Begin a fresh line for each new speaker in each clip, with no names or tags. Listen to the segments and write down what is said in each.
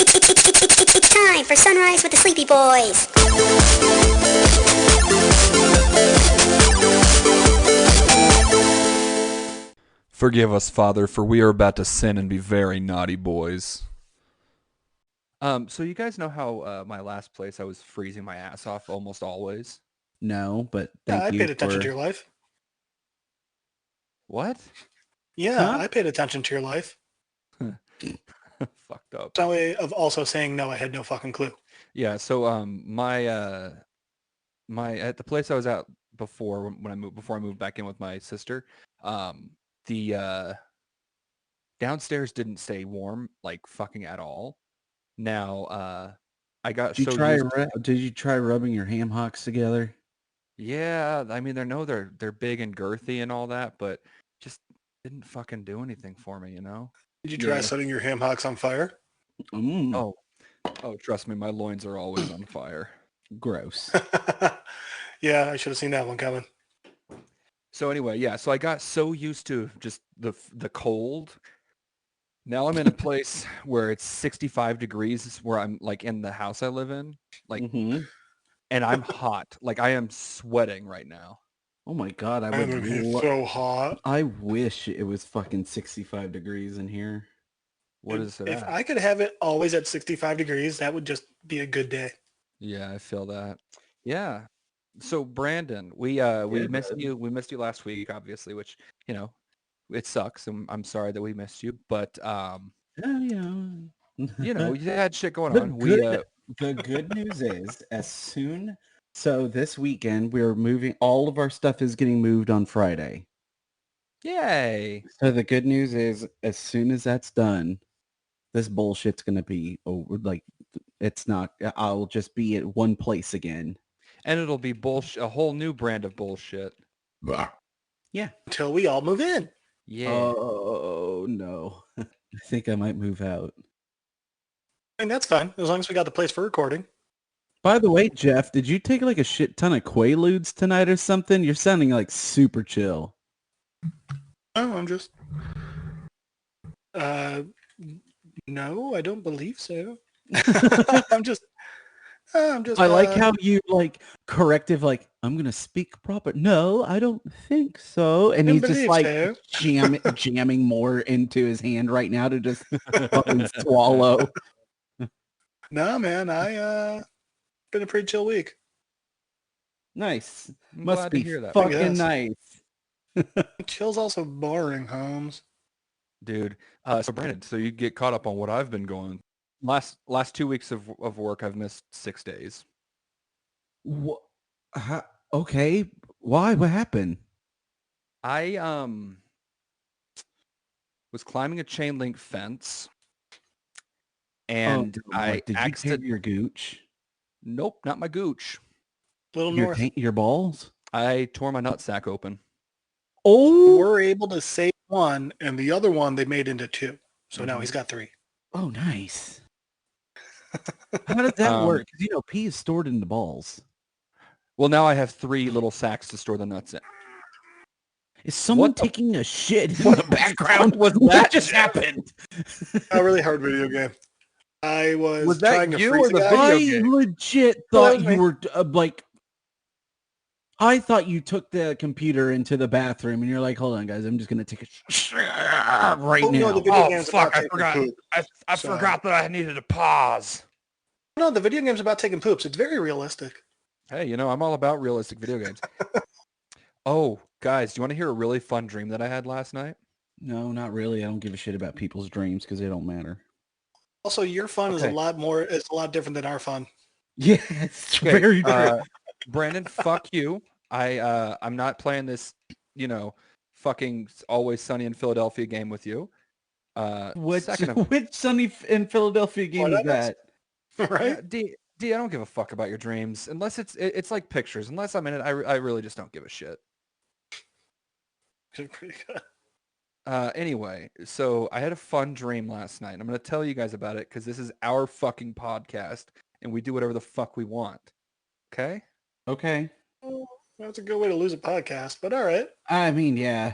It's time for Sunrise with the Sleepy Boys.
Forgive us, Father, for we are about to sin and be very naughty boys. So you guys know how my last place I was freezing my ass off almost always?
No, but
Yeah,
thank
I
you
paid attention
for...
to your life.
What?
Yeah,
Huh?
I paid attention to your life.
Fucked up.
It's a way of also saying no, I had no fucking clue.
Yeah, so my at the place I was at before before I moved back in with my sister, the downstairs didn't stay warm like fucking at all. Now I got
Did you
so
try
used
did you try rubbing your ham hocks together?
Yeah, I mean they're big and girthy and all that, but just didn't fucking do anything for me, you know?
Did you try
Yeah.
setting your ham hocks on fire?
Oh, trust me, my loins are always on fire.
Gross.
Yeah, I should have seen that one coming.
So anyway, yeah, so I got so used to just the cold. Now I'm in a place where it's 65 degrees where I'm like in the house I live in, like
Mm-hmm.
and I'm hot. Like I am sweating right now.
Oh my God,
And he's so hot.
I wish it was fucking 65 degrees in here.
What is it
If
at?
I could have it always at 65 degrees, that would just be a good day.
Yeah, I feel that. Yeah. So Brandon, we missed
bud.
you. We missed you last week, obviously, which, you know, it sucks. I'm sorry that we missed you, but you know, you had shit going
The
on.
the good news is so this weekend we're moving, all of our stuff is getting moved on Friday.
Yay.
So the good news is as soon as that's done, this bullshit's going to be over. Like it's not, I'll just be at one place again.
And it'll be bullshit, a whole new brand of bullshit.
Yeah.
Until we all move in.
Yeah.
Oh no. I think I might move out.
And that's fine, as long as we got the place for recording.
By the way, Jeff, did you take like a shit ton of Quaaludes tonight or something? You're sounding like super chill.
Oh, I'm just... no, I don't believe so. I'm just...
I like how you like corrective, like, I'm going to speak proper. No, I don't think so. And he's just like
so.
jamming more into his hand right now to just fucking swallow.
No, man, been a pretty chill week.
Nice.
I'm
Must
glad
be
to hear that.
fucking nice.
Chill's also boring, Holmes.
Dude. So Brandon, so you get caught up on what I've been going. Last 2 weeks of work, I've missed 6 days.
Okay. Why? What happened?
I was climbing a chain link fence, and I
did you tear your gooch?
Nope, not my gooch.
Little north.
Your balls?
I tore my nutsack open.
Oh,
we're able to save one, and the other one they made into two. So now he's got 3.
Oh, nice. How does that work? 'Cause, pee is stored in the balls.
Well, now I have 3 little sacks to store the nuts in.
Is someone taking a shit in the background?
What
just happened?
A really hard video game. I was
that
trying to
you
freeze
or the
a guy.
video
I
game?
legit thought you were I thought you took the computer into the bathroom and you're like, hold on, guys, I'm just going to take a shit right now.
No, the video game's about taking poop.
I forgot that I needed to pause.
No, the video game's about taking poops. It's very realistic.
Hey, I'm all about realistic video games. Oh, guys, do you want to hear a really fun dream that I had last night?
No, not really. I don't give a shit about people's dreams because they don't matter.
Also, your fun is a lot different than our fun.
Yeah, it's very true.
Brandon, fuck you. I'm not playing this, fucking Always Sunny in Philadelphia game with you.
Which Sunny in Philadelphia game is that?
Right?
D, I don't give a fuck about your dreams unless it's like pictures. Unless I'm in it, I really just don't give a shit.
Pretty good.
Anyway, so I had a fun dream last night. I'm going to tell you guys about it because this is our fucking podcast and we do whatever the fuck we want. Okay?
Okay.
Well, that's a good way to lose a podcast, but all right.
I mean, yeah.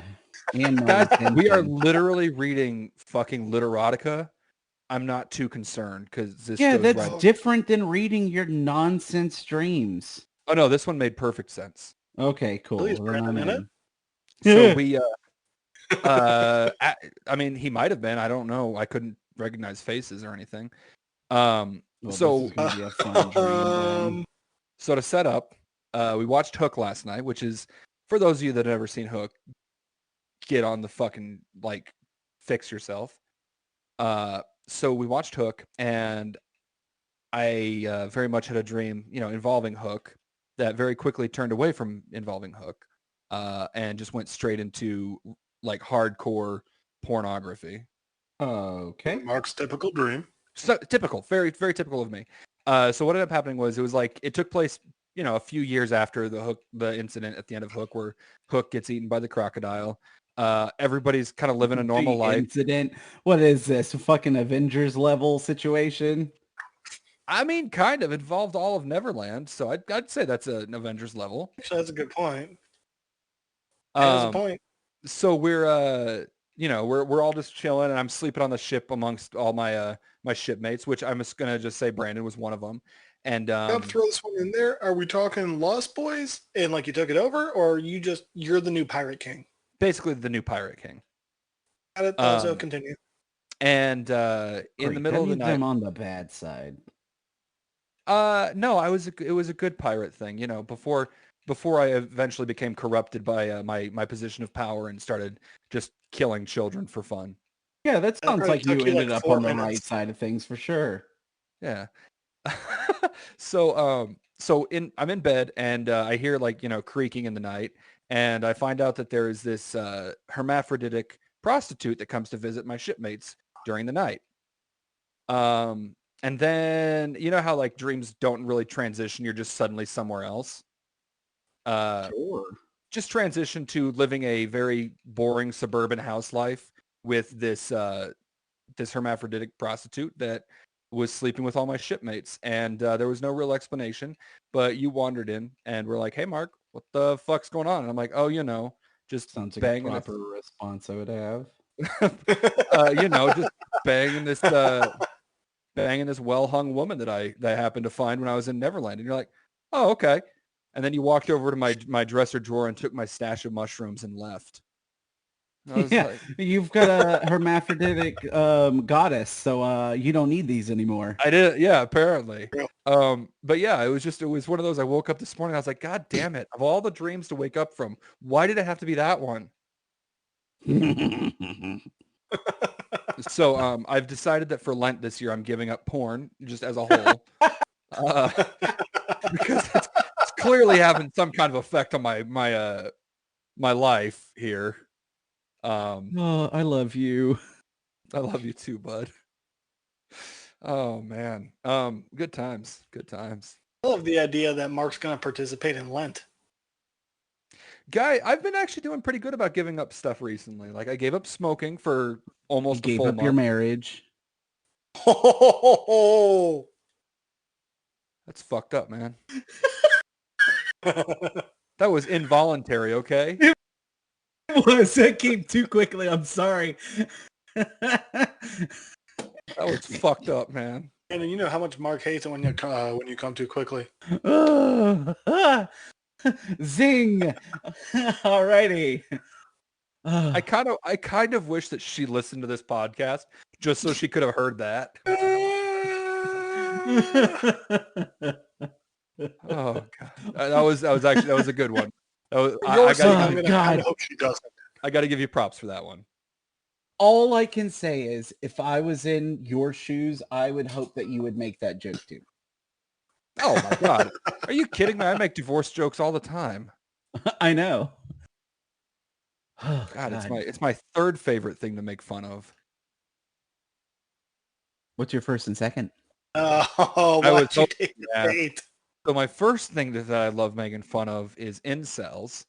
And
guys, we are literally reading fucking literotica I'm not too concerned because this
Yeah,
goes
that's
right.
different than reading your nonsense streams.
Oh no, this one made perfect sense.
Okay, cool.
Please,
Then I'm
Brandon, in
in.
So
Yeah.
we, I mean, he might have been. I don't know. I couldn't recognize faces or anything.
Well, this is
So
gonna be a fun dream then.
so to set up, we watched Hook last night, which is for those of you that have never seen Hook, get on the fucking like fix yourself. So we watched Hook, and I very much had a dream, involving Hook that very quickly turned away from involving Hook, and just went straight into like hardcore pornography.
Okay.
Mark's typical dream.
So typical, very, very typical of me. So what ended up happening was it took place, a few years after the incident at the end of Hook where Hook gets eaten by the crocodile. Everybody's kind of living a normal
The
life.
incident. What is this? A fucking Avengers level situation?
I mean, kind of involved all of Neverland. So I'd say that's an Avengers level.
Actually, that's a good point. That's a point.
So we're all just chilling, and I'm sleeping on the ship amongst all my shipmates, which I'm just gonna just say Brandon was one of them. And
I'll throw this one in there. Are we talking Lost Boys and like you took it over, or are you're the new Pirate King?
basically the new Pirate King.
Got it. So continue.
And in the middle of the night,
I'm on the bad side.
no, it was a good pirate thing, before I eventually became corrupted by my position of power and started just killing children for fun.
Yeah, that sounds
probably
like you
took you,
ended
like,
up
4
on the right
minutes.
side of things for sure.
Yeah. I'm in bed, and I hear creaking in the night, and I find out that there is this hermaphroditic prostitute that comes to visit my shipmates during the night. And then you know how like dreams don't really transition, you're just suddenly somewhere else.
Sure.
Just transition to living a very boring suburban house life with this hermaphroditic prostitute that was sleeping with all my shipmates, and there was no real explanation, but you wandered in and were like, hey Mark, what the fuck's going on? And I'm like, oh, just
Sounds like a
banging
proper response I would have.
just banging this well-hung woman that I happened to find when I was in Neverland. And you're like, oh, okay. And then you walked over to my dresser drawer and took my stash of mushrooms and left. And I was
Yeah,
like,
you've got a hermaphroditic goddess, so you don't need these anymore.
I did, yeah, apparently.
Yeah.
But yeah, it was one of those. I woke up this morning, I was like, God damn it! Of all the dreams to wake up from, why did it have to be that one? So I've decided that for Lent this year, I'm giving up porn just as a whole, because it's clearly having some kind of effect on my life here.
Oh, I love you.
I love you too, bud. Oh man. Good times. Good times.
I love the idea that Mark's going to participate in Lent.
Guy, I've been actually doing pretty good about giving up stuff recently. Like I gave up smoking for
You
almost a
gave
full
up your
month.
marriage.
Oh,
That's fucked up, man. That was involuntary, okay?
It was. That came too quickly. I'm sorry.
That was fucked up, man.
and you know how much Mark hates it when you come too quickly.
Zing. Alrighty.
I kind of wish that she listened to this podcast just so she could have heard that. Oh god. That was a good one. I
God.
hope she doesn't.
got to give you props for that one.
All I can say is if I was in your shoes, I would hope that you would make that joke too.
Oh my god. Are you kidding me? I make divorce jokes all the time.
I know. Oh,
God, it's my third favorite thing to make fun of.
What's your first and second?
Oh,
I was
why'd you
hoping-
take the
yeah.
bait?
So my first thing that I love making fun of is incels.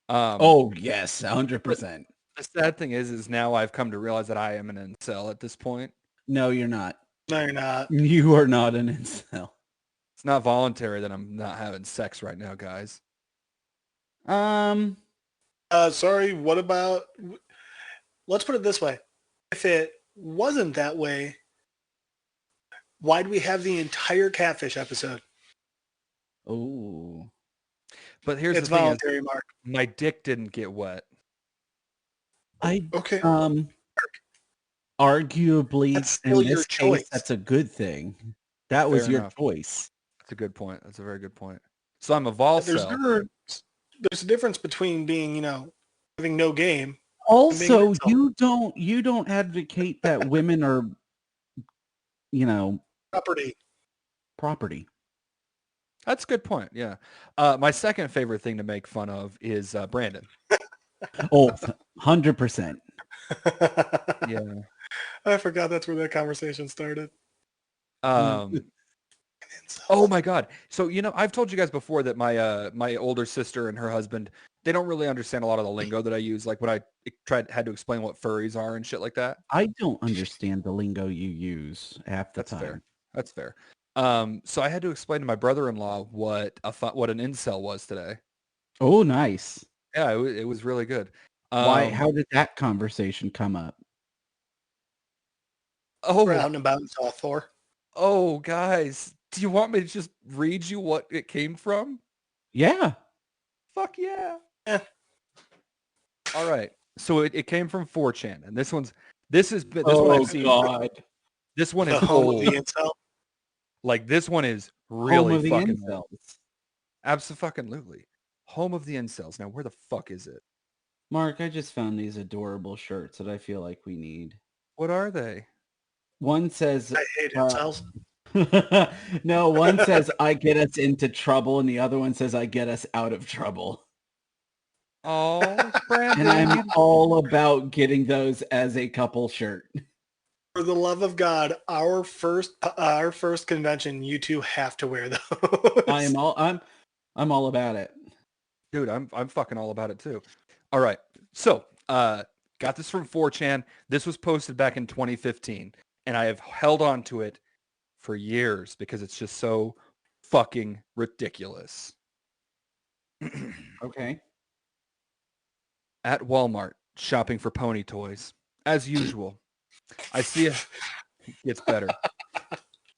Oh yes, 100%.
The sad thing is now I've come to realize that I am an incel at this point.
No, you're not.
No, you're not.
You are not an incel.
It's not voluntary that I'm not having sex right now, guys.
Sorry, what about... Let's put it this way. If it wasn't that way, why do we have the entire catfish episode?
Oh.
But here's
It's
the thing: is
voluntary, Mark.
my dick didn't get wet.
Okay.
Arguably,
That's still
in
your
this case,
choice.
that's a good thing. That was
Fair
your
enough.
choice.
That's a good point. That's a very good point. So I'm a vol
There's
cell.
there's a difference between being, having no game.
Also,
insult.
you don't advocate that women are,
Property.
property.
That's a good point. Yeah. My second favorite thing to make fun of is Brandon.
Oh, 100%.
Yeah.
I forgot that's where that conversation started.
Oh my God. So, I've told you guys before that my older sister and her husband, they don't really understand a lot of the lingo that I use. Like when I had to explain what furries are and shit like that.
I don't understand the lingo you use half the
That's
time.
fair. That's fair. So I had to explain to my brother-in-law what an incel was today.
Oh, nice.
Yeah, it was really good.
Why? How did that conversation come up?
Round about and saw Thor.
Oh, guys, do you want me to just read you what it came from?
Yeah.
Fuck yeah. All right. So it came from 4chan, and this one I've seen.
God.
This one
The
is
home
old.
of the incel.
Like this one is
Home
really
of the
fucking old.
incels.
Absolutely. Home of the incels. Now, where the fuck is it?
Mark, I just found these adorable shirts that I feel like we need.
What are they?
One says,
I hate incels.
no, one says, I get us into trouble, and the other one says, I get us out of trouble.
Oh, Brandon.
And I'm all about getting those as a couple shirt.
For the love of God, our first convention, you two have to wear those.
I'm all about it.
Dude, I'm fucking all about it too. All right. So, got this from 4chan. This was posted back in 2015, and I have held on to it for years because it's just so fucking ridiculous.
Okay.
At Walmart, shopping for pony toys. As usual. It gets better.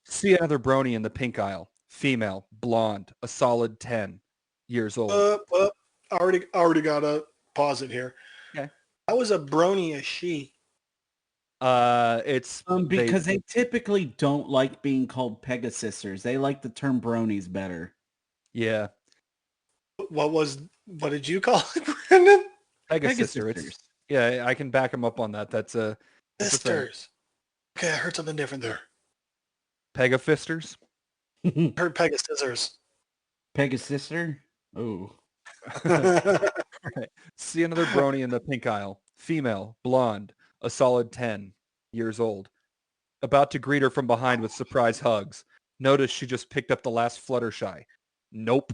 See another brony in the pink aisle. Female, blonde, a solid 10 years old.
Already got to pause it here.
Okay.
How is a brony a she?
It's
Because they typically don't like being called Pegasisters. They like the term bronies better.
Yeah.
What did you call it, Brandon?
Pegasisters. Yeah, I can back him up on that. That's a
Sisters. Okay, I heard something different there.
Pegafisters.
I heard Pegasisters.
Pegasister? Oh.
Right. See another brony in the pink aisle. Female, blonde, a solid 10 years old. About to greet her from behind with surprise hugs. Notice she just picked up the last Fluttershy. Nope.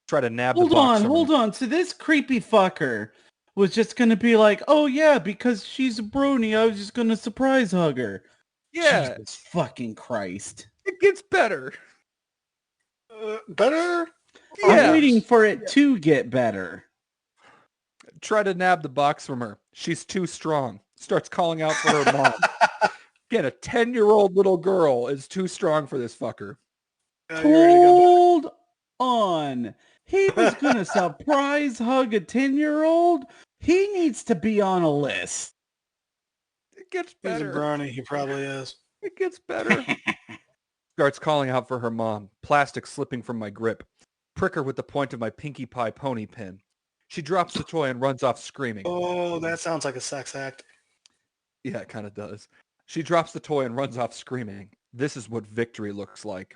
Try to nab the box.
Hold on. So this creepy fucker was just going to be like, oh yeah, because she's a brony, I was just going to surprise hug her.
Yeah.
Jesus fucking Christ.
It gets better.
Better?
Yeah.
I'm waiting for it to get better.
Try to nab the box from her. She's too strong. Starts calling out for her mom. Again, a 10-year-old little girl is too strong for this fucker.
Hold on. He was going to surprise hug a 10-year-old? He needs to be on a list.
It gets
He's a
better.
brony. He probably is.
It gets better. Starts calling out for her mom. Plastic slipping from my grip. Prick her with the point of my Pinkie Pie pony pin. She drops the toy and runs off screaming.
Oh, that sounds like a sex act.
Yeah, it kind of does. She drops the toy and runs off screaming. This is what victory looks like.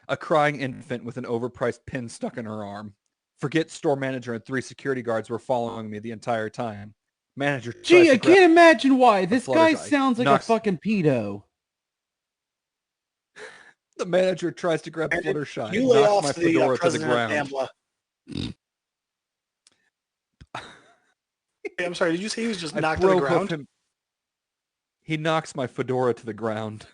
A crying infant with an overpriced pin stuck in her arm. Forget store manager and 3 security guards were following me the entire time. Manager
Gee, I can't imagine why. This guy
Fluttershy.
sounds like a fucking pedo.
The manager tries to grab Fluttershy
You
and
lay
knocks
off
my
the
fedora to the
president of
ground.
Gambla. Hey, I'm sorry, did you say he was just knocked to the ground?
He knocks my fedora to the ground.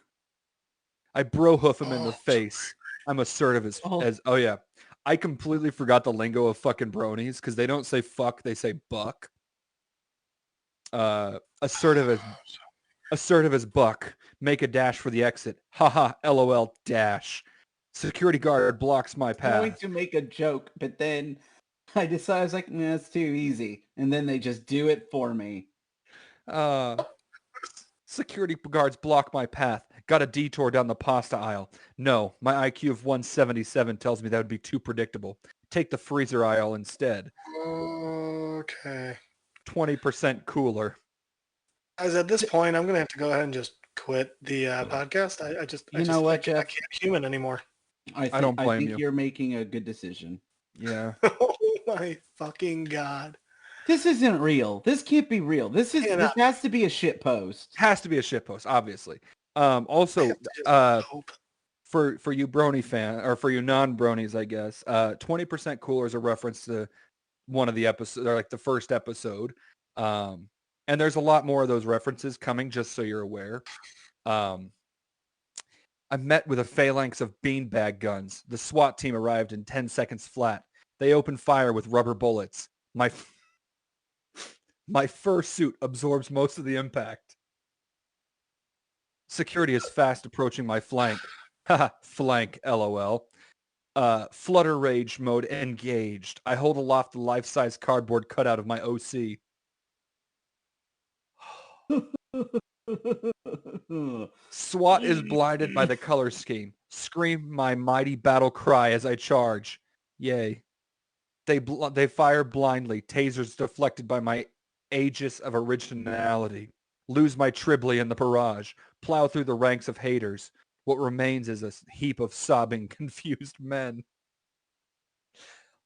I bro hoof him in the face. I'm assertive as oh yeah. I completely forgot the lingo of fucking bronies because they don't say fuck, they say buck. Assertive as Assertive as buck. Make a dash for the exit. Haha, LOL dash. Security guard blocks my
Going
path.
to make a joke, but then I decided I was like, nah, it's too easy. And then they just do it for me.
Security guards block my path. Got a detour down the pasta aisle. No, my IQ of 177 tells me that would be too predictable. Take the freezer aisle instead.
Okay.
20% cooler.
Guys, at this point, I'm gonna have to go ahead and just quit the podcast.
You know what,
I
Jeff?
can't human anymore.
I don't blame you.
You're making a good decision.
Yeah.
Oh my fucking god!
This isn't real. This can't be real. This has to be a shit post.
Has to be a shitpost, obviously. Also,
Hope.
for you brony fan, or for you non-bronies, I guess, 20% cooler is a reference to one of the episodes, or like the first episode. And there's a lot more of those references coming, just so you're aware. I met with a phalanx of beanbag guns. The SWAT team arrived in 10 seconds flat. They opened fire with rubber bullets. My fursuit absorbs most of the impact. Security is fast approaching my flank. Haha, flank, LOL. Flutter rage mode engaged. I hold aloft the life-size cardboard cutout of my OC. SWAT is blinded by the color scheme. Scream my mighty battle cry as I charge. Yay. They fire blindly. Tasers deflected by my aegis of originality. Lose my Tribly in the barrage. Plow through the ranks of haters. What remains is a heap of sobbing, confused men.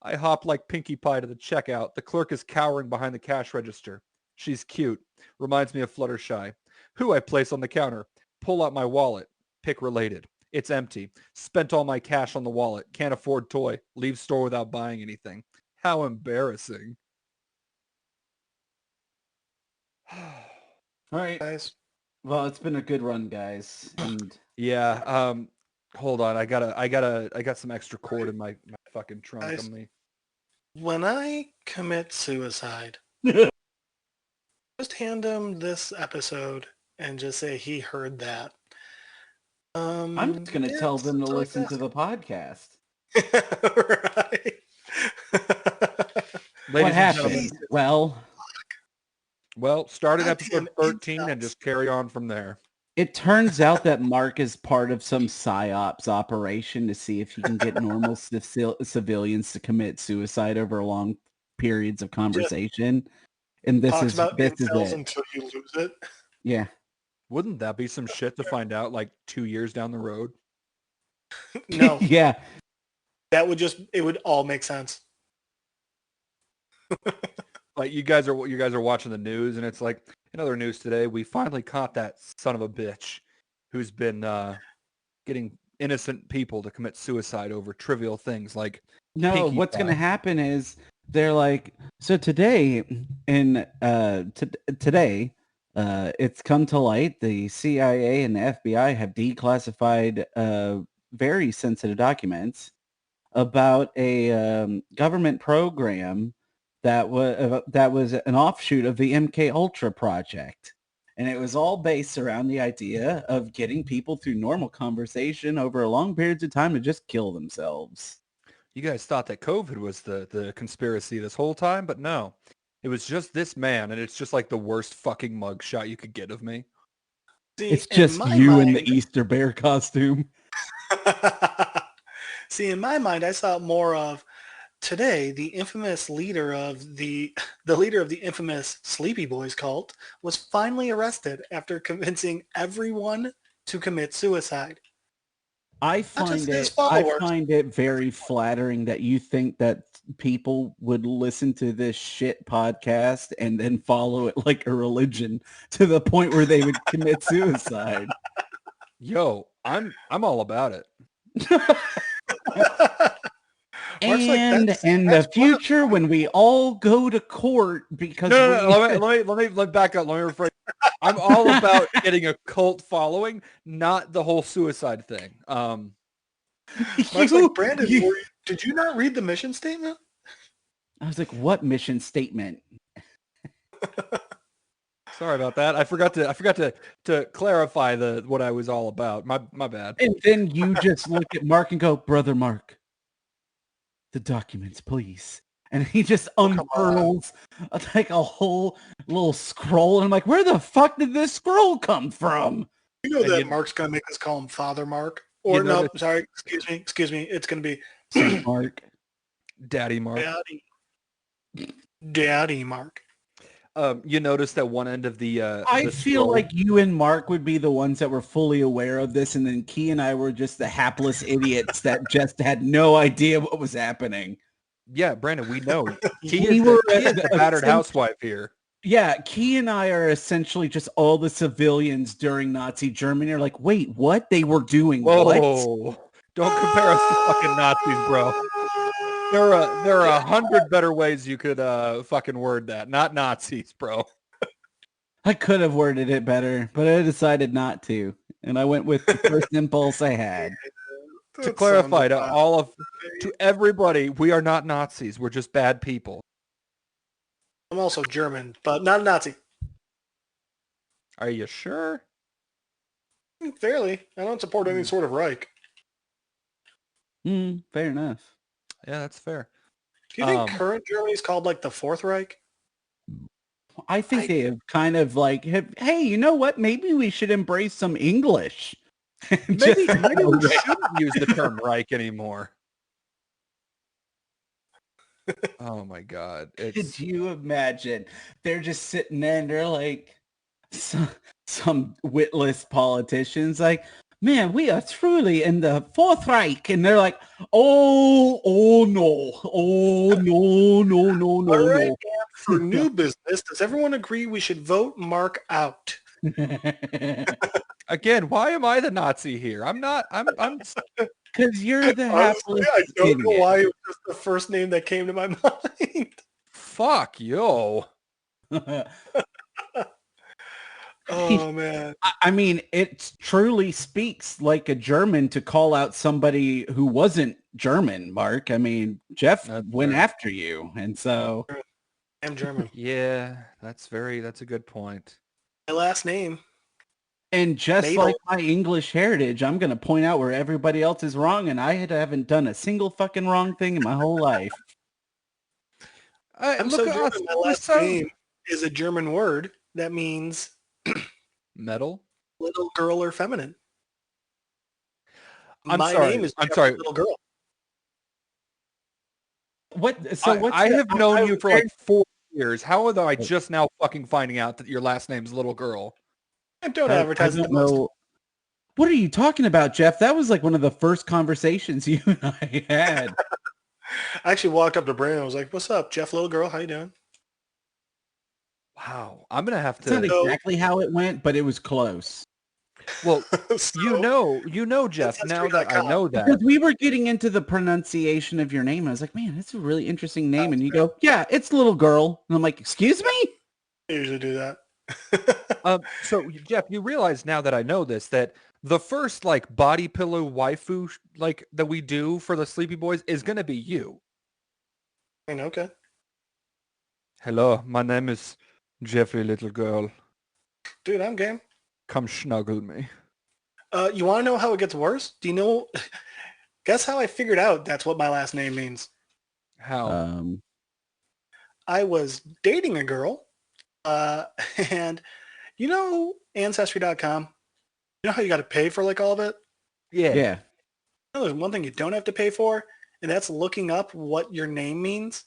I hop like Pinkie Pie to the checkout. The clerk is cowering behind the cash register. She's cute. Reminds me of Fluttershy. Who I place on the counter. Pull out my wallet. Pick related. It's empty. Spent all my cash on the wallet. Can't afford toy. Leave store without buying anything. How embarrassing.
All right.
Guys.
Well, it's been a good run, guys. And
yeah. Hold on. I got some extra cord in my fucking trunk.
Guys.
On me.
When I commit suicide, just hand him this episode and just say he heard that.
I'm just going to tell them to listen to the podcast.
Right.
What happened?
Well, start at
Goddamn
episode 13 and just carry on from there.
It turns out that Mark is part of some PSYOPs operation to see if he can get normal civilians to commit suicide over long periods of conversation. And this is it.
Until you lose it.
Yeah.
Wouldn't that be some shit to find out like 2 years down the road?
No.
Yeah.
It would all make sense.
Like you guys are watching the news and it's like, in other news today, we finally caught that son of a bitch who's been getting innocent people to commit suicide over trivial things like
what's going to happen is they're like, so today today it's come to light the CIA and the FBI have declassified very sensitive documents about a government program that was an offshoot of the MK Ultra project. And it was all based around the idea of getting people through normal conversation over long periods of time to just kill themselves.
You guys thought that COVID was the conspiracy this whole time, but no. It was just this man, and it's just like the worst fucking mugshot you could get of me.
See,
it's just you in the Easter bear costume.
See, in my mind, I saw more of today, the infamous leader of the leader of the infamous Sleepy Boys cult was finally arrested after convincing everyone to commit suicide.
I find it very flattering that you think that people would listen to this shit podcast and then follow it like a religion to the point where they would commit suicide.
Yo, I'm all about it.
And in the future, when we all go to court, because
let me back up. Let me rephrase. I'm all about getting a cult following, not the whole suicide thing.
Mark's like, Brandon, did you not read the mission statement?
I was like, what mission statement?
Sorry about that. I forgot to clarify what I was all about. My bad.
And then you just look at Mark and go, Brother Mark, the documents, please. And he just unfurls like a whole little scroll. And I'm like, where the fuck did this scroll come from?
You know
And
that Mark's going to make us call him Father Mark. Or
You
no,
notice-
sorry, excuse me. It's going to be
Saint Mark.
Daddy Mark.
Daddy Mark.
You notice that one end of the
I
the
feel
scroll-
like you and Mark would be the ones that were fully aware of this, and then Key and I were just the hapless idiots that just had no idea what was happening.
Yeah, Brandon, we know. Key
We
is
were
the battered housewife here.
Yeah, Key and I are essentially just all the civilians during Nazi Germany are like, wait, what? They were doing what?
Whoa. Don't compare us to fucking Nazis, bro. There are 100 better ways you could fucking word that. Not Nazis, bro.
I could have worded it better, but I decided not to. And I went with the first impulse I had.
To clarify to everybody, we are not Nazis. We're just bad people.
I'm also German, but not a Nazi.
Are you sure?
Fairly. I don't support any sort of Reich.
Fair enough.
Yeah, that's fair.
Do you think current Germany is called like the Fourth Reich?
I think they have kind of like, hey, you know what? Maybe we should embrace some English.
Maybe we shouldn't use the term Reich anymore. Oh my God.
Could you imagine? They're just sitting there and they're like, some witless politicians like, man, we are truly in the Fourth Reich. And they're like, no.
All right, and for new business, does everyone agree we should vote Mark out?
Again, why am I the Nazi here? I'm not. I'm
Because you're the
Honestly,
hapless
I don't know
idiot.
why it was just the first name that came to my mind.
fuck yo.
Oh, man.
I mean, it truly speaks like a German to call out somebody who wasn't German, Mark. I mean, Jeff went after you. And so...
I'm German.
Yeah, that's a good point.
My last name.
And just
Madel.
like my English heritage, I'm going to point out where everybody else is wrong, and I haven't done a single fucking wrong thing in my whole life.
I'm so German. My last name is a German word that means
Metal?
little girl or feminine.
I'm
my
sorry.
name is
I'm
Jeff
sorry.
Little Girl.
What? So what's
I have known you for like 4 years. How am I just now fucking finding out that your last name's Little Girl?
Don't advertise
I
it.
don't know. What are you talking about, Jeff? That was like one of the first conversations you and I had.
I actually walked up to Brandon. I was like, "What's up, Jeff, little girl? How you doing?"
Wow. I'm going to have
It's not
to...
exactly how it went, but it was close.
Well,
So,
you know, Jeff, now that I know that.
Because we were getting into the pronunciation of your name. I was like, man, that's a really interesting name. And you go, yeah, it's Little Girl. And I'm like, excuse me?
I usually do that.
So Jeff, you realize now that I know this, that the first like body pillow waifu like that we do for the Sleepy Boys is going to be you.
I mean, okay.
Hello, my name is Jeffrey Little Girl.
Dude, I'm game.
Come snuggle me.
You want to know how it gets worse? Do you know? Guess how I figured out that's what my last name means.
How?
I was dating a girl, and you know Ancestry.com? You know how you got to pay for like all of it?
Yeah.
Yeah.
You know, there's one thing you don't have to pay for, and that's looking up what your name means.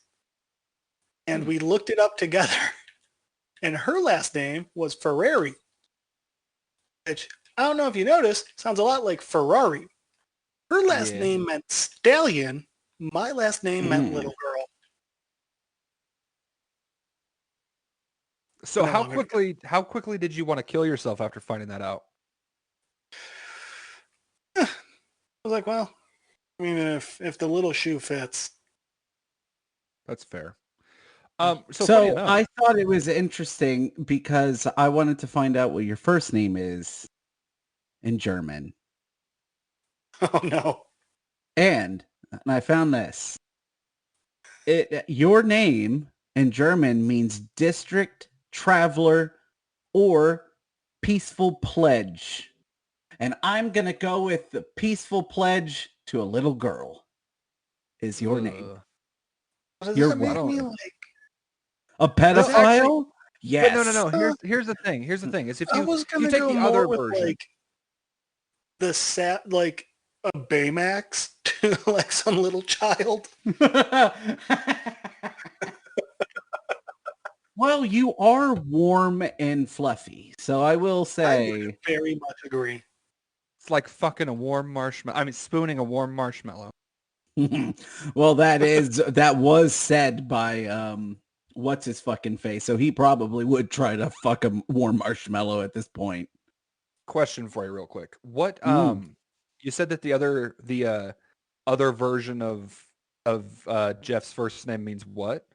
And we looked it up together. And her last name was Ferrari, which I don't know if you noticed, sounds a lot like Ferrari. Her last name meant stallion. My last name meant little girl.
So how quickly did you want to kill yourself after finding that out?
I was like, well, I mean, if the little shoe fits.
That's fair.
So I thought it was interesting because I wanted to find out what your first name is in German.
Oh no.
And I found this. Your name in German means district, traveler, or peaceful pledge. And I'm going to go with the peaceful pledge to a little girl is your name.
Does
You're
that make
welcome.
me like...
A
That's
pedophile?
actually-
Yes.
But no. Here's the thing. Here's the thing. Is if
I
you
was
you
gonna
take
go
the
more
other
with
version,
like the like a Baymax to like some little child.
Well, you are warm and fluffy, so I will
I
say.
would very much agree.
it's like fucking a warm marshmallow. I mean, spooning a warm marshmallow.
Well, that was said by what's his fucking face, so he probably would try to fuck a warm marshmallow at this point.
Question for you, real quick. What
Mm.
you said that the other version of Jeff's first name means what?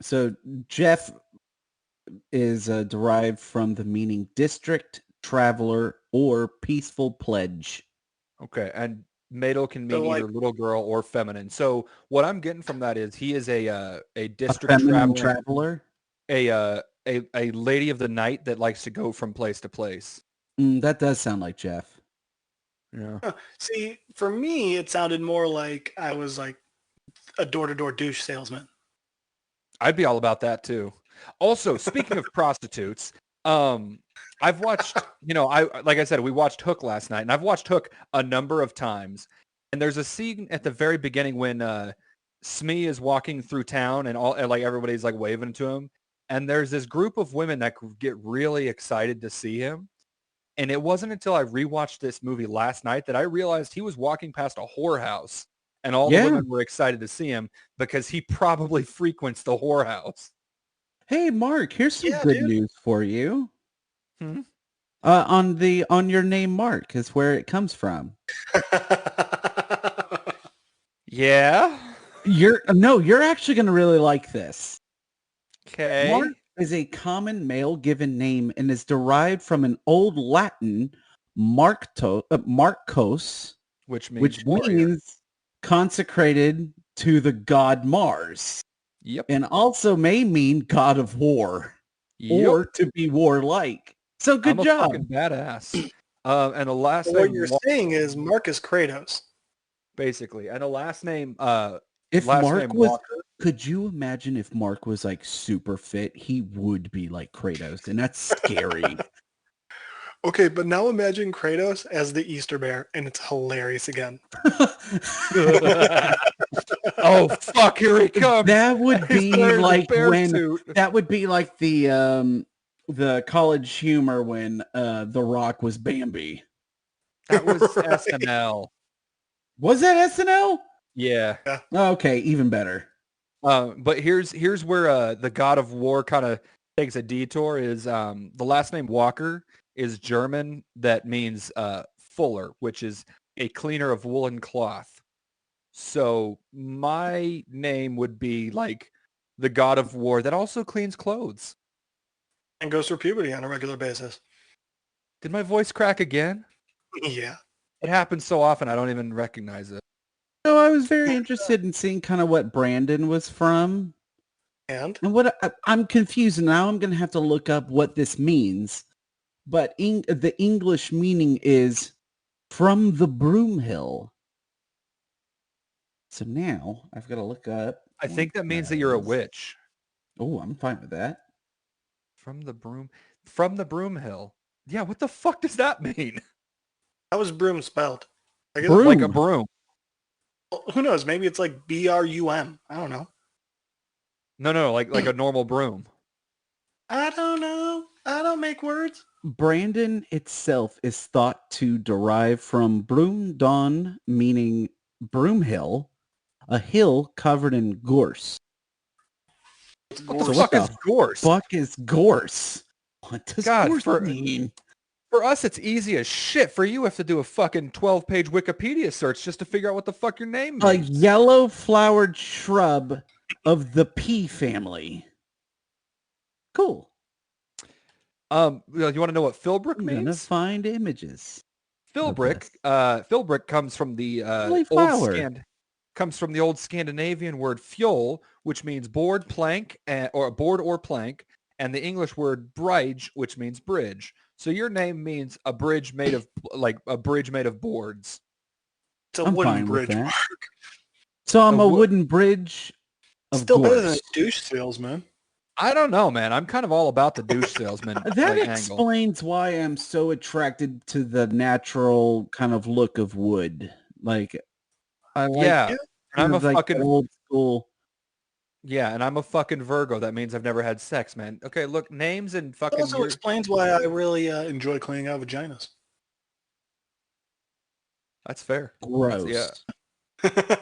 So Jeff is derived from the meaning district, traveler, or peaceful pledge.
Okay, and Madel can
So
mean
like
either little girl or feminine. So what I'm getting from that is he is a
A
district
feminine
traveling,
traveler?
a lady of the night that likes to go from place to place.
That does sound like Jeff.
Yeah.
see, for me it sounded more like I was like a door-to-door douche salesman.
I'd be all about that too. Also, speaking of prostitutes, I've watched, I like I said, we watched Hook last night, and I've watched Hook a number of times. And there's a scene at the very beginning when Smee is walking through town, and like everybody's like waving to him, and there's this group of women that get really excited to see him. And it wasn't until I rewatched this movie last night that I realized he was walking past a whorehouse, and all the
Yeah.
women were excited to see him because he probably frequents the whorehouse.
Hey, Mark, here's some
Yeah,
good
dude.
news for you.
Hmm?
On your name, Mark, is where it comes from.
Yeah.
You're actually going to really like this.
Okay.
Mark is a common male given name and is derived from an old Latin Marcos,
Which means
which
warrior.
means consecrated to the god Mars,
Yep.
and also may mean god of war or to be warlike. So good
I'm a
job.
fucking badass. And the last
So what
name,
you're saying is Marcus Kratos.
basically, and the last name,
If
last
Mark
name
was,
Walker.
could you imagine if Mark was like super fit? He would be like Kratos, and that's scary.
Okay, but now imagine Kratos as the Easter Bear, and it's hilarious again.
Oh fuck! Here he comes.
That would
He's
be
wearing the
like
bear
when
suit.
that would be like the college humor when The Rock was Bambi.
That was
Right.
SNL.
Was that SNL?
Yeah.
Okay, even better.
But here's where the God of War kind of takes a detour. Is the last name Walker is German, that means fuller, which is a cleaner of woolen cloth. So my name would be like the God of War that also cleans clothes.
And goes through puberty on a regular basis.
Did my voice crack again?
Yeah.
It happens so often I don't even recognize it.
So I was very interested in seeing kind of what Brandon was from.
And
And I'm confused now. I'm going to have to look up what this means. But the English meaning is from the Broomhill. So now I've got to look up.
I think that means that you're a witch.
Oh, I'm fine with that.
From the broom hill. Yeah, what the fuck does that mean?
how was broom spelled? Like,
Broom.
Like a broom.
who knows? Maybe it's like BRUM. I don't know.
No, like a normal broom.
I don't know. I don't make words.
Brandon itself is thought to derive from Broomdon, meaning Broomhill, a hill covered in gorse.
What the
So
fuck
what
is
the
gorse?
Fuck is gorse? What does
God,
gorse mean?
For us, it's easy as shit. For you, have to do a fucking 12-page Wikipedia search just to figure out what the fuck your name
A
means.
yellow flowered shrub of the pea family. Cool.
You want to know what filbrick
I'm gonna
means?
find images.
Filbrick. Filbrick comes from the
Lovely flower.
comes from the old Scandinavian word fjol, which means board, plank, or board or plank, and the English word bridge, which means bridge. So your name means a bridge made of boards.
It's a
I'm
wooden
fine with
bridge.
that. So I'm
A
a
wo-
wooden bridge of
Still better than a
gorse.
douche salesman.
I don't know, man. I'm kind of all about the douche salesman
That
angle.
explains why I'm so attracted to the natural kind of look of wood. Like, I like
Yeah, and I'm a
like
fucking
old school.
and I'm a fucking Virgo. That means I've never had sex, man. Okay, look, names and
It
fucking
also explains why I really enjoy cleaning out vaginas.
That's fair.
Gross.
Yeah.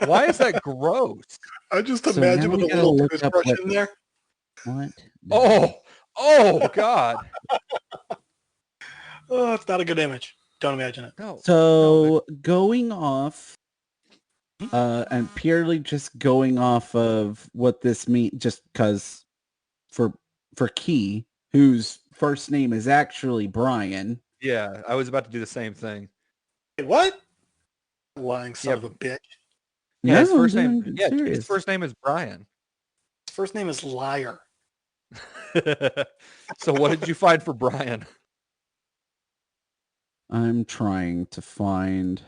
Why is that gross?
I just
So
imagine
now
with
we
a
gotta
little
look up
toothbrush
what-
in there.
What?
Oh God.
Oh, it's not a good image. Don't imagine it.
No.
So going off, and purely just going off of what this means, just because for Key, whose first name is actually Brian.
Yeah, I was about to do the same thing.
Wait, what? Lying son
Yep.
of a bitch.
Yeah,
No,
his first
I'm
name.
being
Yeah, his
serious.
first name is Brian.
His first name is Liar.
So what did you find for Brian?
I'm trying to find.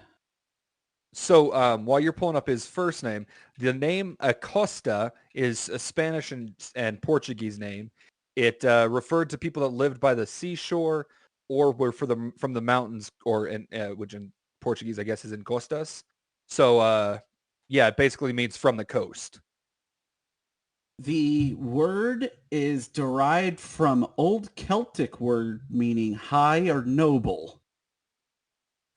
So while you're pulling up his first name, the name Acosta is a Spanish and Portuguese name. It referred to people that lived by the seashore or were from the mountains, which in Portuguese I guess is in costas. So it basically means from the coast.
The word is derived from Old Celtic word meaning high or noble.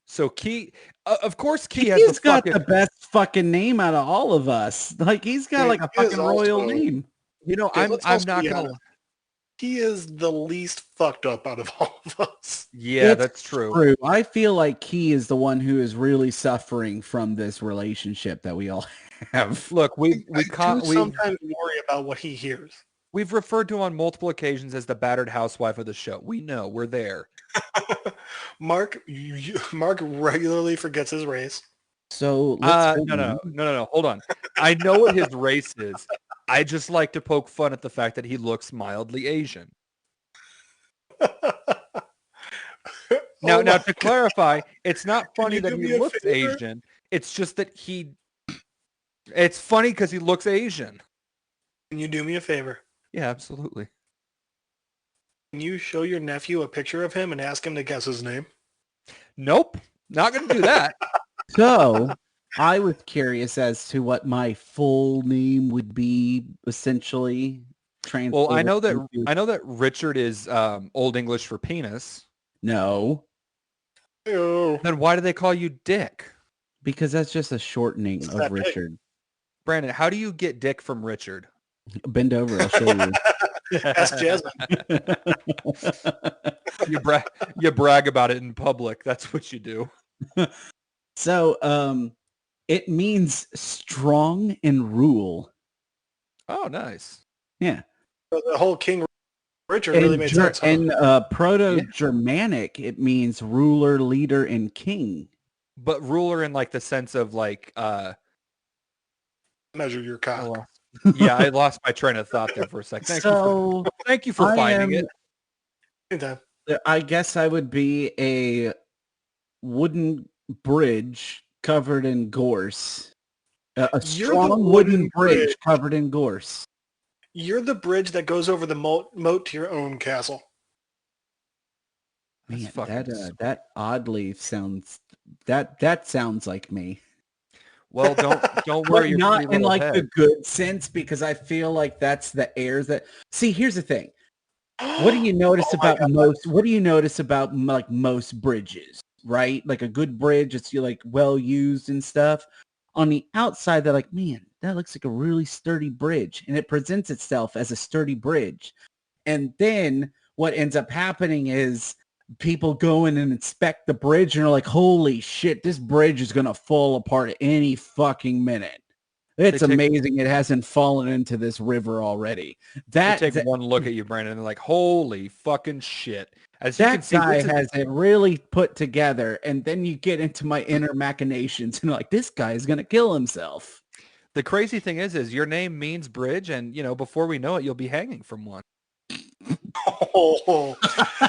So Key, of course, Key has
He's
the
got
fucking.
the best fucking name out of all of us. Like he's got
Yeah,
like a
he is
fucking royal
also-
name.
You know,
Okay, let's
I'm
also
not
be
gonna.
honest. He is the least fucked up out of all of us.
Yeah,
It's
that's true.
I feel like Key is the one who is really suffering from this relationship that we all have.
Look,
I do sometimes worry about what he hears.
we've referred to him on multiple occasions as the battered housewife of the show. We know we're there.
Mark regularly forgets his race.
So let's go
No. Hold on. I know what his race is. I just like to poke fun at the fact that he looks mildly Asian. Now,
Oh
now
my
to
God.
clarify, it's not
Can
funny
you
that
do
he
me a
looks
favor?
Asian. It's just that it's funny because he looks Asian.
Can you do me a favor?
Yeah, absolutely.
Can you show your nephew a picture of him and ask him to guess his name?
Nope. Not going to do that.
So I was curious as to what my full name would be essentially.
Well, I know
translated
that Richard is Old English for penis.
No,
Ew.
Then why do they call you Dick?
because that's just a shortening
It's
of
that big.
Richard.
Brandon, how do you get Dick from Richard?
Bend over, I'll show you.
Ask Jasmine.
You brag about it in public. That's what you do.
So, it means strong and rule.
Oh, nice.
Yeah.
The whole King Richard really made sense. Huh?
In Proto-Germanic, it means ruler, leader, and king.
But ruler in like the sense of like
Measure your cock.
oh, well. Yeah, I lost my train of thought there for a second. Thank you for
I
finding
am-
it.
Anytime.
I guess I would be a wooden bridge covered in gorse. A
You're the
strong
wooden
wooden bridge
bridge.
covered in gorse.
You're the bridge that goes over the moat to your own castle.
That's
Man,
fucking
that oddly sounds that sounds like me.
Well, don't
But
worry your
not
pretty
in
little
like
head.
the good sense, because I feel like that's the airs that. See, here's the thing. What do you notice
Oh my
about
God.
most? What do you notice about like most bridges? Right, like a good bridge, it's like well used and stuff. On the outside, they're like, man, that looks like a really sturdy bridge, and it presents itself as a sturdy bridge. And then what ends up happening is people go in and inspect the bridge and are like, holy shit, this bridge is going to fall apart any fucking minute. It's
They take-
amazing it hasn't fallen into this river already.
They take one look at you, Brandon, and they're like, holy fucking shit. As you can
that
see,
guy
this is
has it really put together. And then you get into my inner machinations and like, this guy is going to kill himself.
the crazy thing is your name means bridge, and you know, before we know it, you'll be hanging from one.
Oh,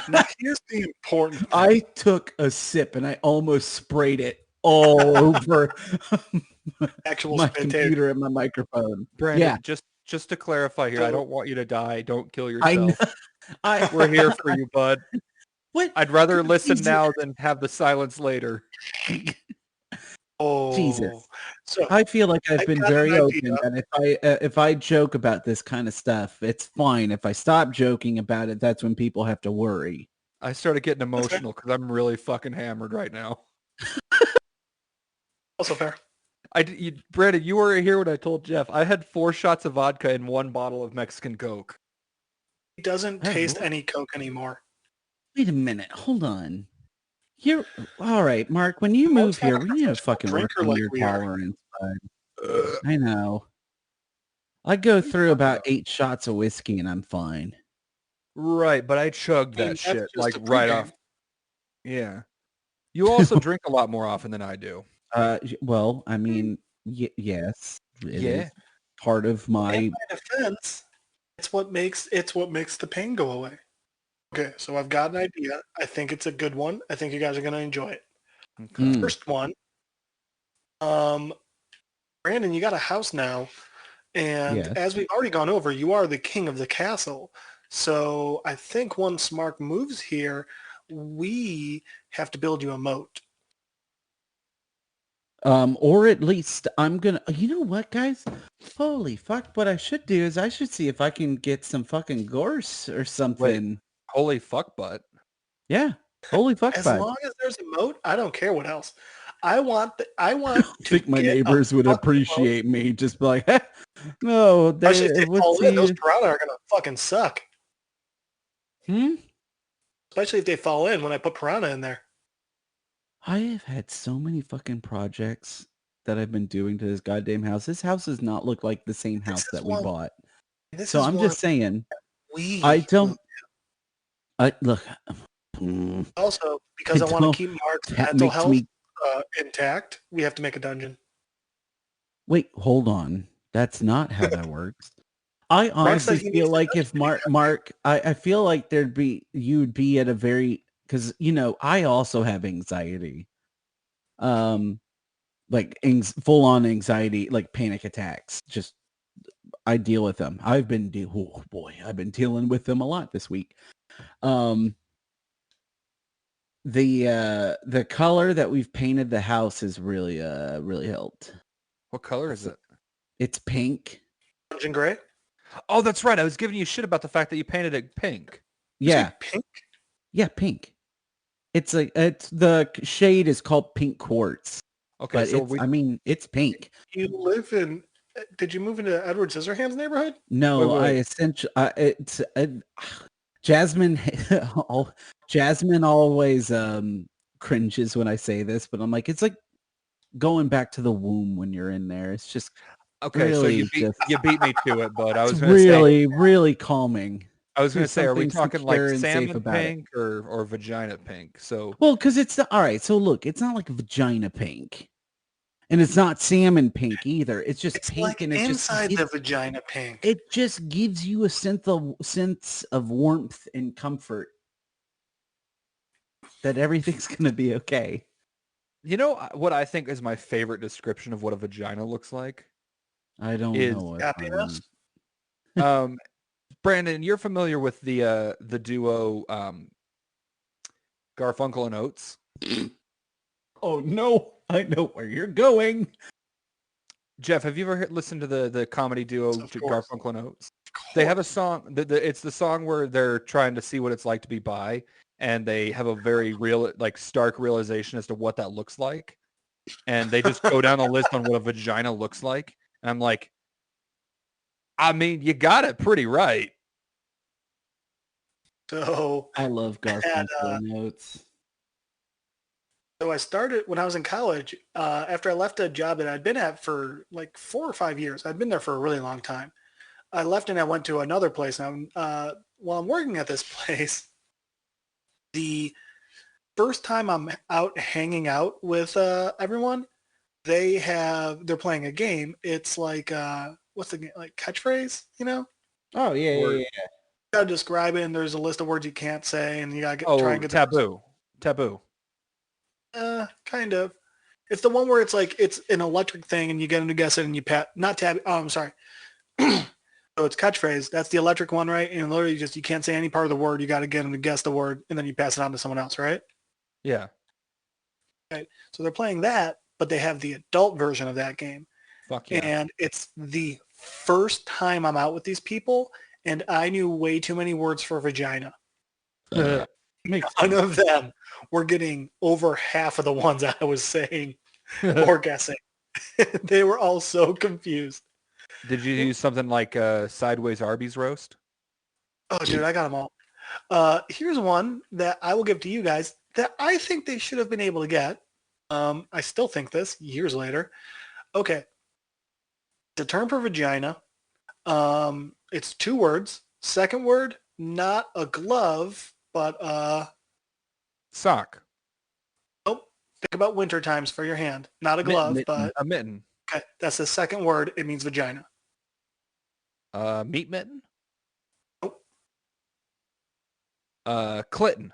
now here's the important thing.
I took a sip and I almost sprayed it all over
Actual
my
spit take.
computer and my microphone.
Brandon,
Yeah,
just to clarify here, I
So-
don't want you to die. Don't kill
I know.
yourself.
I
We're here for you, bud.
what?
I'd rather listen
Jesus.
now than have the silence later.
Oh,
Jesus.
so
I feel like I've
I've
been
got an
very
idea.
open that if I joke about this kind of stuff, it's fine. If I stop joking about it, that's when people have to worry.
I started getting
fair.
emotional because I'm really fucking hammered right now.
Also fair.
Brandon, you were here when I told Jeff. I had 4 shots of vodka and 1 bottle of Mexican Coke.
It doesn't
Oh,
taste
Lord.
any Coke anymore.
Wait a minute. Hold on. You're all right, Mark. When you
Mark's
move
not
here,
a
we need to
professional
fucking work
drinker
on
like
your
we are.
tolerance. Bud. I know. I go through about 8 shots of whiskey and I'm fine.
Right, but I chugged
I mean,
that
that's
shit
just
like
a
right
pregame.
off. Yeah. You also drink a lot more often than I do.
Well, I mean, yes, it
Yeah.
is part of
In
my.
my defense, it's what makes the pain go away. Okay, so I've got an idea. I think it's a good one. I think you guys are gonna enjoy it.
Okay.
Mm.
First one, Brandon, you got a house now, and
Yes.
as we've already gone over, you are the king of the castle. So I think once Mark moves here, we have to build you a moat.
Or at least I'm gonna. You know what, guys? Holy fuck! What I should do is I should see if I can get some fucking gorse or something.
Holy fuck butt.
Yeah. Holy fuck,
As
bud.
long as there's a moat, I don't care what else. I want
I
to
think my
get a
neighbors would
fucking moat.
appreciate me just be like, no,
Especially if they
what's
fall in, those
he?
piranha are gonna fucking suck.
Hmm?
Especially if they fall in when I put piranha in there.
I have had so many fucking projects that I've been doing to this goddamn house. This house does not look like the same house
This is
that we
one.
bought.
This
So
is
I'm
one
just saying,
we
I don't.
will-
I look.
Also, because I want
don't-
to keep Mark's
that
mental
makes
health
me
intact, we have to make a dungeon.
wait. Hold on. That's not how that works. I
Mark
honestly
said he
feel
needs the
like
dungeon
if
to be done.
Mark, I feel like you'd be at a very, because I also have anxiety, like full on anxiety, like panic attacks. Just I deal with them. I've been dealing with them a lot this week. The color that we've painted the house has really helped.
What color is it?
It's pink.
Dungeon gray?
Oh, that's right. I was giving you shit about the fact that you painted it pink.
You say
Yeah,
pink?
yeah, pink. It's like the shade is called pink quartz,
Okay,
but
so
it's pink.
You live in... Did you move into Edward Scissorhands' neighborhood?
No,
Wait,
I
wait.
essentially Jasmine Jasmine always cringes when I say this, but I'm like, it's like going back to the womb when you're in there. It's just
Okay, so
really just
you beat me to it, but I
it's
was gonna say
really calming. There's
are we
something
talking like
secure and safe
salmon
about it.
pink or vagina pink? So
Well, because all right. So look, it's not like vagina pink, and it's not salmon pink either. It's just
It's
pink,
like
and
inside the vagina pink.
it just gives you a sense of warmth and comfort that everything's gonna be okay.
you know what I think is my favorite description of what a vagina looks like?
I don't
Is
know what
happiness?
Brandon, you're familiar with the duo Garfunkel and Oates?
Oh no, I know where you're going.
Jeff, have you ever listened to the comedy duo
Of course.
Garfunkel and Oates? They have a song. It's the song where they're trying to see what it's like to be bi, and they have a very real, like stark realization as to what that looks like, and they just go down the list on what a vagina looks like. And I'm like, I mean, you got it pretty right.
So
I love Garfunkel notes.
So I started when I was in college, after I left a job that I'd been at for like 4 or 5 years. I'd been there for a really long time. I left and I went to another place. And while I'm working at this place, the first time I'm out hanging out with everyone, they're playing a game. It's like what's the game, like catchphrase,
Oh yeah,
Or-
yeah, yeah.
gotta describe it, and there's a list of words you can't say, and you gotta try and get
taboo. Taboo.
Kind of. It's the one where it's like it's an electric thing, and you get them to guess it, and you pat. Not tab. Oh, I'm sorry. So it's catchphrase. That's the electric one, right? And literally, you can't say any part of the word. You got to get them to guess the word, and then you pass it on to someone else, right?
Yeah.
Right. So they're playing that, but they have the adult version of that game.
Fuck yeah.
And it's the first time I'm out with these people, and I knew way too many words for vagina.
Makes
None of them were getting over half of the ones I was saying or guessing. They were all so confused.
Did you use something like Sideways Arby's roast?
Oh, dude, I got them all. Here's one that I will give to you guys that I think they should have been able to get. I still think this years later. Okay. It's a term for vagina. It's 2 words. Second word, not a glove, but
Sock.
nope. Think about winter times for your hand. Not a glove,
Mitten.
but
A mitten.
okay. That's the second word. It means vagina.
Meat mitten?
Nope.
Clinton.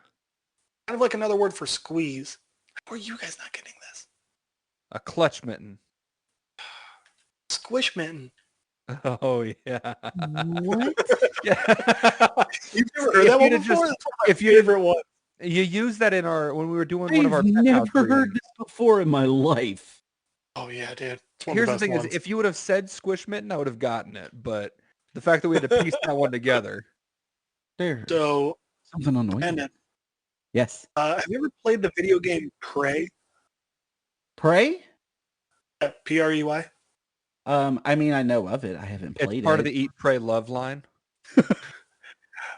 Kind of like another word for squeeze. How are you guys not getting this?
A clutch mitten.
Squish mitten.
Oh yeah.
What?
Yeah.
You've never heard that one
you'd have
before?
just-
That's one of my
if you-
favorite ones.
You used that in when we were doing one of our
I've
pet house
never heard
readings.
this before in my life.
Oh yeah, dude. It's one
Here's
of
the
the best
thing:
ones.
is if you would have said squish mitten, I would have gotten it. But the fact that we had to piece that one together.
There's
So,
something on the way.
Brandon,
Yes.
have you ever played the video game Prey?
Pray?
Prey?
I mean, I know of it. I haven't played
It's part
it.
of the Eat, Pray, Love line.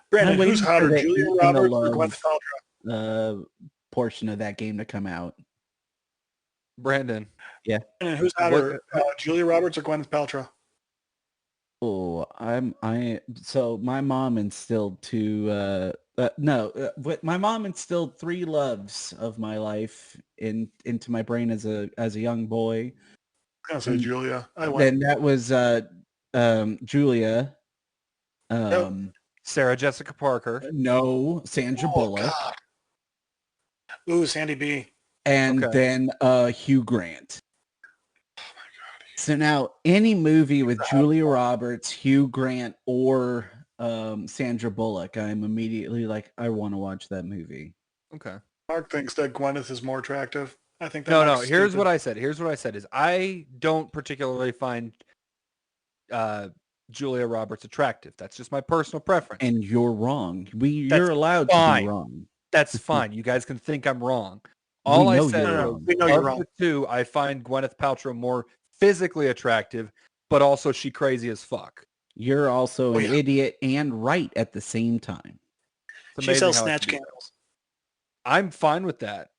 Brandon,
I'm
who's
waiting
hotter,
for the
Julia
Eat and the
Roberts or
Love.
Gwyneth Paltrow?
Portion of that game to come out.
Brandon.
Brandon, who's hotter, Julia Roberts or Gwyneth Paltrow?
Oh, so my mom instilled my mom instilled 3 loves of my life into my brain as a young boy.
I'm gonna say Julia. I went.
Then that was Julia.
Sarah Jessica Parker.
No, Sandra Bullock.
God. Ooh, Sandy B.
And
Okay.
then Hugh Grant.
Oh my God.
So now any movie with Julia Roberts, Hugh Grant, or Sandra Bullock, I'm immediately like, I want to watch that movie.
Okay.
Mark thinks that Gwyneth is more attractive. I think that
No.
Mark's
Here's
stupid.
what I said. Is I don't particularly find Julia Roberts attractive. That's just my personal preference.
And you're wrong. You're
That's
allowed to
fine.
be wrong.
That's fine. You guys can think I'm wrong. All
We
I
know
said
you're
was,
wrong.
We know you're
of
wrong.
the 2, I find Gwyneth Paltrow more physically attractive, but also she crazy as fuck.
You're also an
yeah.
idiot and right at the same time.
It's
She
amazing
sells
how I
snatch
can do that.
candles.
I'm fine with that.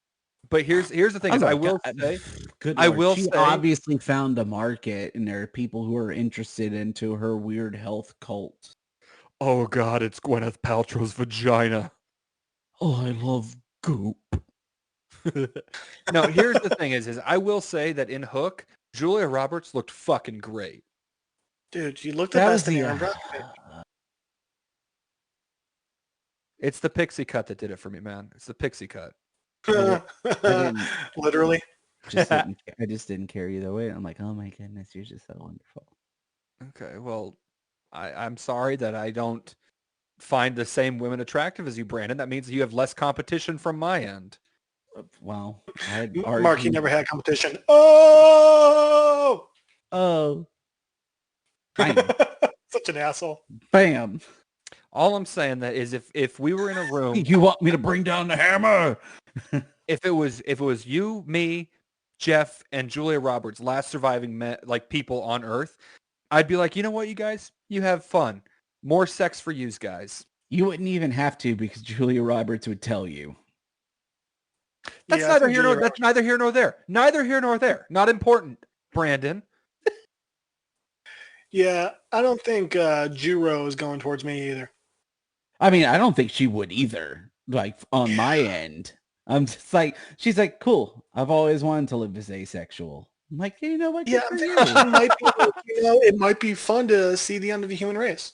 But here's the thing: is I will say,
good
I
Lord,
will
she
say-
obviously found a market, and there are people who are interested into her weird health cult.
oh god, it's Gwyneth Paltrow's vagina.
Oh, I love goop.
No, here's the thing: is I will say that in Hook, Julia Roberts looked fucking great.
Dude, you looked at
That
best
was
in
the.
the Amber.
It's the pixie cut that did it for me, man. It's the pixie cut.
didn't-
Literally.
I just didn't care either way. I'm like, oh my goodness, you're just so wonderful.
Okay, well, I'm sorry that I don't find the same women attractive as you, Brandon. That means you have less competition from my end.
Well, I'd
Mark, you
argue-
never had competition. Oh!
Oh, bam,
Such an asshole.
bam.
All I'm saying that is if we were in a room,
You want me to bring down the hammer?
if it was you, me, Jeff, and Julia Roberts, last surviving people on Earth, I'd be like, you know what, you guys, you have fun. More sex for you guys.
You wouldn't even have to because Julia Roberts would tell you.
That's
Yeah, I
neither
think
here
Julia
nor that's neither here nor there. Neither here nor there. Not important, Brandon.
Yeah, I don't think Juro is going towards me either.
I mean, I don't think she would either. Like on my end, I'm just like, she's like, cool. I've always wanted to live as asexual. I'm like, you know what?
Yeah,
Good for
it
you.
might be, it might be fun to see the end of the human race.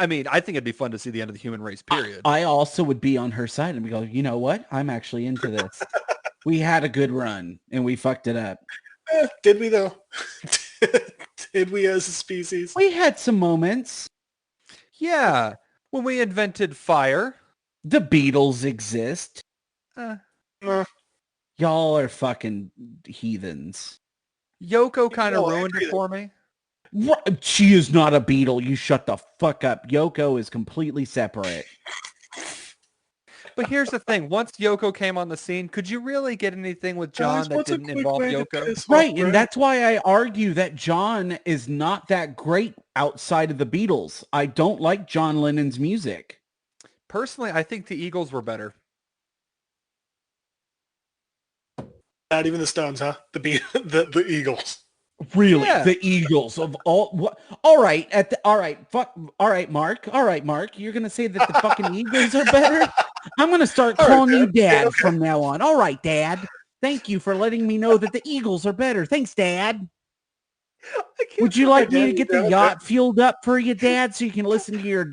I mean, I think it'd be fun to see the end of the human race, period.
I also would be on her side and we go, you know what? I'm actually into this. We had a good run and we fucked it up.
Did we though? Did we as a species?
We had some moments.
Yeah. When we invented fire.
The Beatles exist.
Uh,
Y'all are fucking heathens.
Yoko kind of
No, I
ruined
agree
it for me.
She is not a Beatle. You shut the fuck up. Yoko is completely separate.
But here's the thing. Once Yoko came on the scene, could you really get anything with John that didn't involve Yoko?
Right, and that's why I argue that John is not that great outside of the Beatles. I don't like John Lennon's music.
Personally, I think the Eagles were better.
Not even the Stones, huh? The Eagles.
Really,
Yeah.
the Eagles of all. What? All right, all right, Mark. All right, Mark. You're gonna say that the fucking Eagles are better? I'm gonna start
All right,
calling you
Dad.
Dad
Okay.
from now on. All right, Dad. Thank you for letting me know that the Eagles are better. Thanks, Dad. Would you like me to get the yacht fueled up for you, Dad, so you can listen to your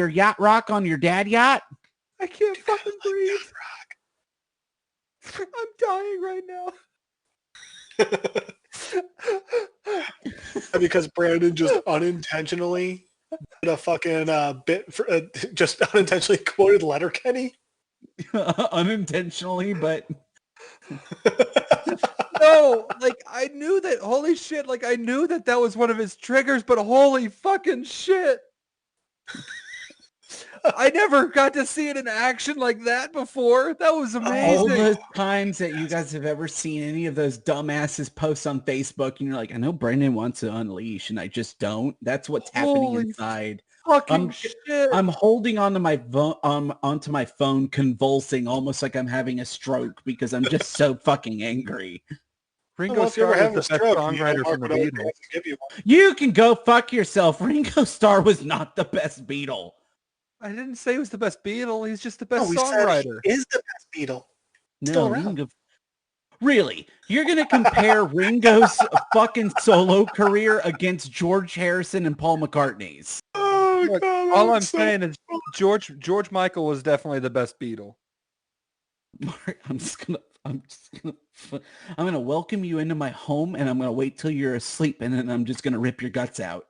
yacht rock on your dad yacht?
I can't fucking breathe. I'm dying right now.
Because Brandon just unintentionally did a fucking bit for just unintentionally quoted Letterkenny.
Unintentionally, but
No, like I knew that. Holy shit! Like I knew that that was one of his triggers, but holy fucking shit! I never got to see it in action like that before. That was
all
amazing.
the times that you guys have ever seen any of those dumbasses post on Facebook, and you're like, I know Brandon wants to unleash, and I just don't. That's what's happening
Holy
inside.
Fucking shit!
I'm holding onto my phone, convulsing, almost like I'm having a stroke because I'm just so fucking angry.
Ringo
Well, if you're
Starr was
having
the
a
best
stroke,
songwriter from the
Mark would
Beatles.
always give you one.
You can go fuck yourself. Ringo Starr was not the best Beatle.
I didn't say he was the best Beatle. He's just the best
No, we said
songwriter.
he is the best Beatle.
No,
Still around.
Ringo. Really? You're going to compare Ringo's fucking solo career against George Harrison and Paul McCartney's?
Oh,
Look,
God,
all I'm
so-
saying is George Michael was definitely the best Beatle.
Mark, I'm gonna welcome you into my home, and I'm gonna wait till you're asleep, and then I'm just gonna rip your guts out.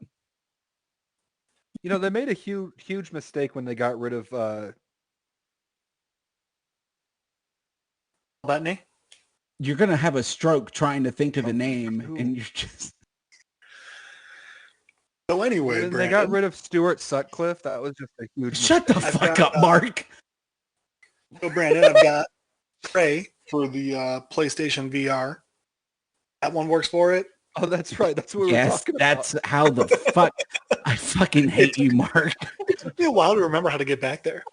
You know, they made a huge mistake when they got rid of
Bettany.
You're gonna have a stroke trying to think of the name,
Who?
and you're just.
So anyway,
when they
Brandon,
got rid of Stuart Sutcliffe. That was just a huge
Shut the
mistake.
I've
fuck
got,
up, Mark.
so Brandon, I've got Prey for the PlayStation VR. That one works for it.
Oh, that's right. That's what we were
Yes,
talking
that's
about.
how the fuck. I fucking hate you, Mark.
It took me a while to remember how to get back there.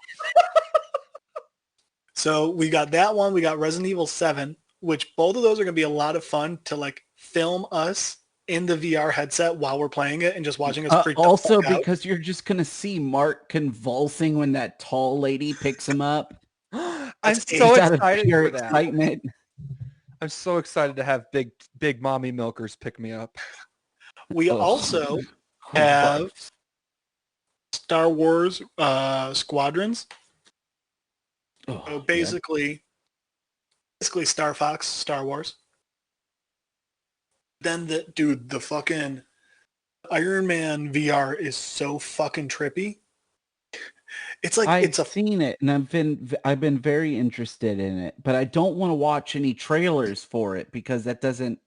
So we got that one. We got Resident Evil 7, which both of those are going to be a lot of fun to like film us in the VR headset while we're playing it and just watching us freak the
Also,
fuck out.
because you're just gonna see Mark convulsing when that tall lady picks him up.
I'm
That's
so
Out of
excited
pure
for that.
excitement.
I'm so excited to have big mommy milkers pick me up.
We
Ugh.
also
Oh,
have Star Wars Squadrons.
Oh,
So basically Star Fox, Star Wars. Then the fucking Iron Man VR is so fucking trippy. It's like
I've
it's a
seen it, and I've been very interested in it, but I don't want to watch any trailers for it because that doesn't.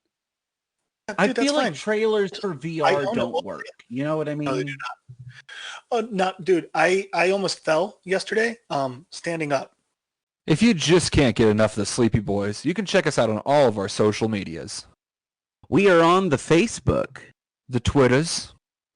I
dude, that's
feel like
fine.
trailers for
I
VR
own it.
don't work. You know what I
No, they
mean?
do not, dude. I almost fell yesterday. Standing up.
If you just can't get enough of the Sleepy Boys, you can check us out on all of our social medias.
We are on the Facebook,
The Twitters,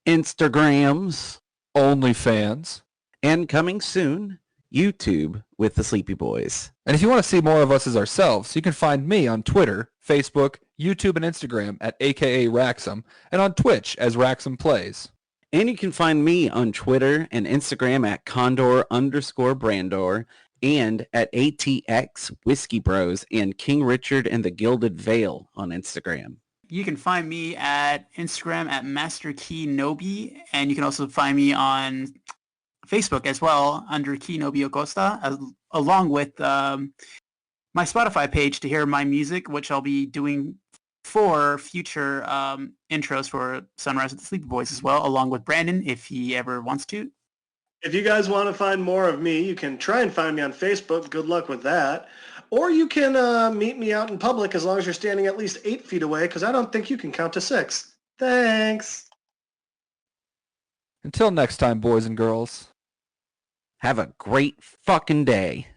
Instagrams,
OnlyFans.
and coming soon, YouTube with the Sleepy Boys.
And if you want to see more of us as ourselves, you can find me on Twitter, Facebook, YouTube, and Instagram at AKA Raxum, and on Twitch as Raxum Plays.
And you can find me on Twitter and Instagram at Condor_Brandor and at ATX Whiskey Bros and King Richard and the Gilded Veil on Instagram.
you can find me at Instagram at MasterKeyNobi, and you can also find me on Facebook as well under Keynobi Acosta, along with my Spotify page to hear my music, which I'll be doing for future intros for Sunrise with the Sleepy Boys as well, along with Brandon if he ever wants to.
If you guys want to find more of me, you can try and find me on Facebook. Good luck with that. Or you can meet me out in public as long as you're standing at least 8 feet away, because I don't think you can count to 6. Thanks.
Until next time, boys and girls.
Have a great fucking day.